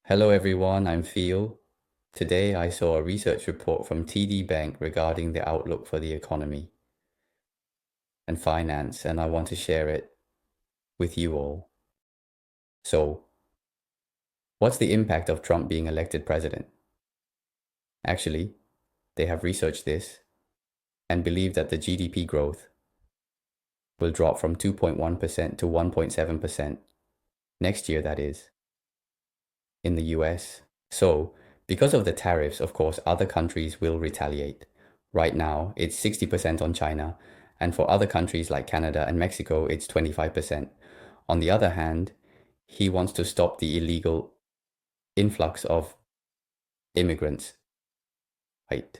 Hello everyone, I'm Phil. Today I saw a research report from TD Bank regarding the outlook for the economy and finance, and I want to share it with you all. So, what's the impact of Trump being elected president? Actually, they have researched this and believe that the GDP growth will drop from 2.1% to 1.7% next year, that is, in the US. So, because of the tariffs, of course, other countries will retaliate. Right now, it's 60% on China, and for other countries like Canada and Mexico, it's 25%. On the other hand, he wants to stop the illegal influx of immigrants. Right.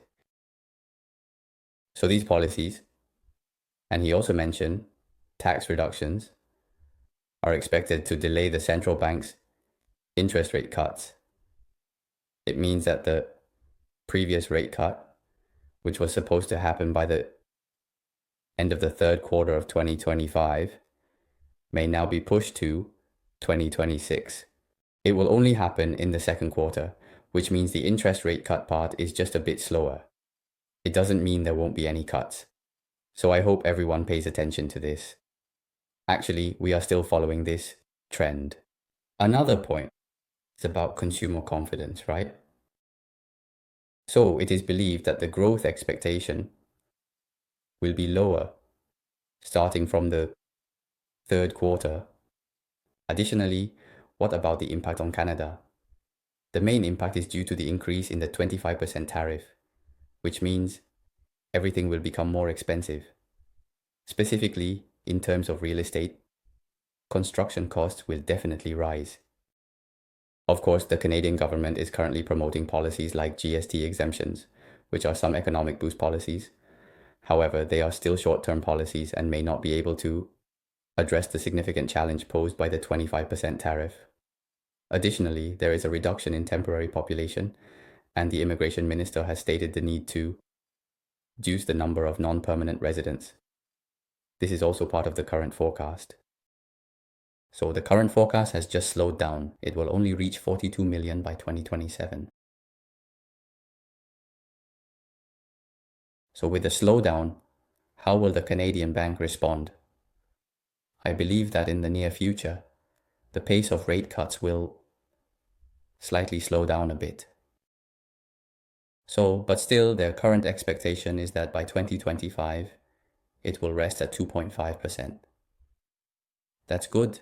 So these policies, and he also mentioned tax reductions, are expected to delay the central bank's interest rate cuts. It means that the previous rate cut, which was supposed to happen by the end of the third quarter of 2025, may now be pushed to 2026. It will only happen in the second quarter, which means the interest rate cut part is just a bit slower. It doesn't mean there won't be any cuts. So I hope everyone pays attention to this. Actually, we are still following this trend. Another point is about consumer confidence, right? So it is believed that the growth expectation will be lower starting from the third quarter. Additionally, what about the impact on Canada? The main impact is due to the increase in the 25% tariff, which means everything will become more expensive. Specifically, in terms of real estate, construction costs will definitely rise. Of course, the Canadian government is currently promoting policies like GST exemptions, which are some economic boost policies. However, they are still short-term policies and may not be able to address the significant challenge posed by the 25% tariff. Additionally, there is a reduction in temporary population, and the immigration minister has stated the need to reduce the number of non-permanent residents. This is also part of the current forecast. So the current forecast has just slowed down. It will only reach 42 million by 2027. So with the slowdown, how will the Canadian bank respond? I believe that in the near future, the pace of rate cuts will slightly slow down a bit. But still, their current expectation is that by 2025, it will rest at 2.5%. That's good.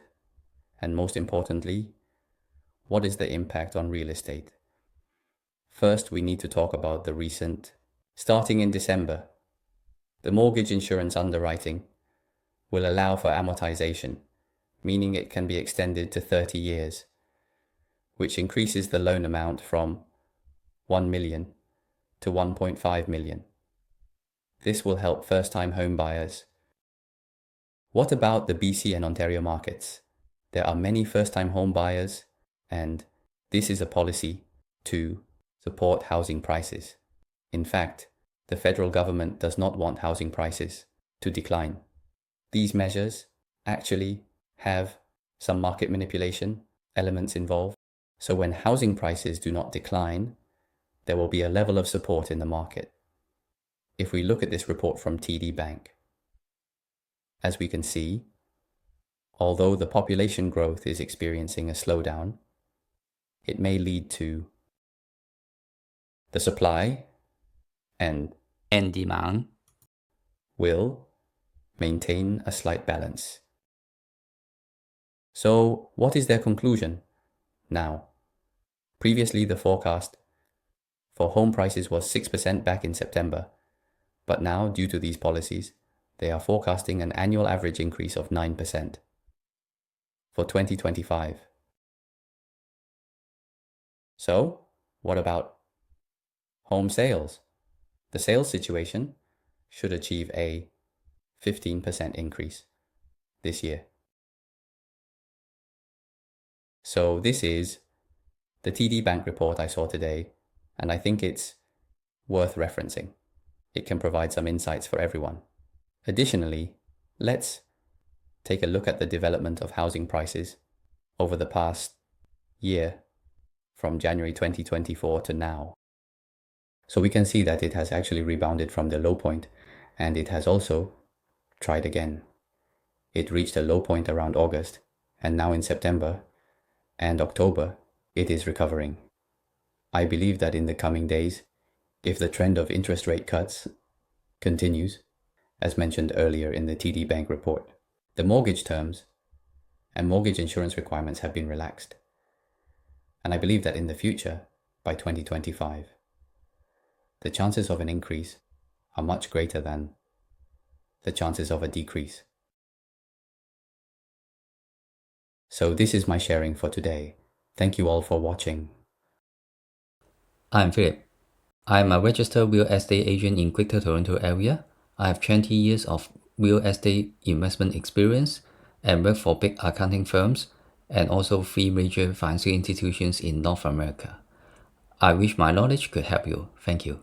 And most importantly, what is the impact on real estate? First, we need to talk about the recent, starting in December, the mortgage insurance underwriting will allow for amortization, meaning it can be extended to 30 years, which increases the loan amount from 1 million to 1.5 million. This will help first-time home buyers. What about the BC and Ontario markets? There are many first-time home buyers, and this is a policy to support housing prices. In fact, the federal government does not want housing prices to decline. These measures actually have some market manipulation elements involved. So when housing prices do not decline, there will be a level of support in the market. If we look at this report from TD Bank, as we can see, although the population growth is experiencing a slowdown, it may lead to the supply and demand will maintain a slight balance. So what is their conclusion? Now, previously the forecast for home prices was 6% back in September, but now due to these policies, they are forecasting an annual average increase of 9% for 2025. So, what about home sales? The sales situation should achieve a 15% increase this year. So this is the TD Bank report I saw today, and I think it's worth referencing. It can provide some insights for everyone. Additionally, let's take a look at the development of housing prices over the past year from January 2024 to now. So we can see that it has actually rebounded from the low point, and it has also tried again. It reached a low point around August, and now in September and October, it is recovering. I believe that in the coming days, if the trend of interest rate cuts continues, as mentioned earlier in the TD Bank report, the mortgage terms and mortgage insurance requirements have been relaxed. And I believe that in the future, by 2025, the chances of an increase are much greater than the chances of a decrease. So this is my sharing for today. Thank you all for watching. I'm Philip. I'm a registered real estate agent in Greater Toronto area. I have 20 years of real estate investment experience and work for big accounting firms and also 3 major financial institutions in North America. I wish my knowledge could help you. Thank you.